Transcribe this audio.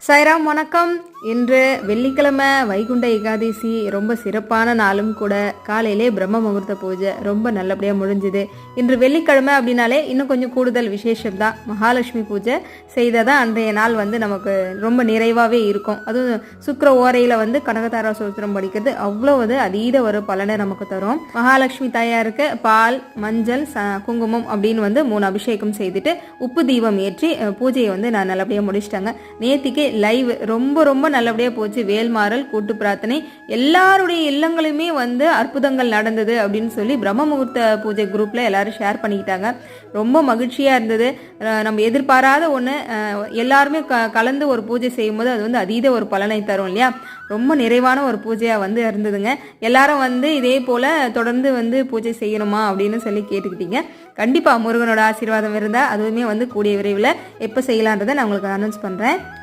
சாய்ராம் வணக்கம். இன்று வெள்ளிக்கிழமை வைகுண்ட ஏகாதசி, ரொம்ப சிறப்பான நாளும் கூட. காலையிலே பிரம்ம முகூர்த்த பூஜை ரொம்ப நல்லபடியாக முடிஞ்சுது. இன்று வெள்ளிக்கிழமை அப்படின்னாலே இன்னும் கொஞ்சம் கூடுதல் விசேஷம்தான். மகாலட்சுமி பூஜை செய்தால் தான் அன்றைய நாள் நமக்கு ரொம்ப நிறைவாகவே இருக்கும். அதுவும் சுக்கிர ஓரையில் கனகதாரா சூத்திரம் படிக்கிறது அவ்வளோ அதீத ஒரு பலனை நமக்கு தரும். மகாலட்சுமி தாயாருக்கு பால், மஞ்சள், குங்குமம் அப்படின்னு 3 அபிஷேகம் செய்துட்டு உப்பு தீபம் ஏற்றி பூஜையை நான் நல்லபடியாக முடிச்சிட்டாங்க. நேத்திக்கு லைவ் ரொம்ப ரொம்ப நல்லபடியாக போச்சு. வேல்மாறல் கூட்டு பிரார்த்தனை, எல்லாருடைய இல்லங்களுமே அற்புதங்கள் நடந்தது அப்படின்னு சொல்லி பிரம்ம முகூர்த்த பூஜை குரூப்ல எல்லாரும் ஷேர் பண்ணிக்கிட்டாங்க. ரொம்ப மகிழ்ச்சியா இருந்தது. நம்ம எதிர்பாராத ஒன்று எல்லாருமே கலந்து ஒரு பூஜை செய்யும் போது அது அதீத ஒரு பலனை தரும் இல்லையா. ரொம்ப நிறைவான ஒரு பூஜையாக இருந்ததுங்க. எல்லாரும் இதே போல தொடர்ந்து பூஜை செய்யணுமா அப்படின்னு சொல்லி கேட்டுக்கிட்டீங்க. கண்டிப்பாக முருகனோட ஆசீர்வாதம் இருந்தால் அதுவுமே கூடிய விரைவில் எப்போ செய்யலான்றதை நான் உங்களுக்கு அனௌன்ஸ் பண்ணுறேன்.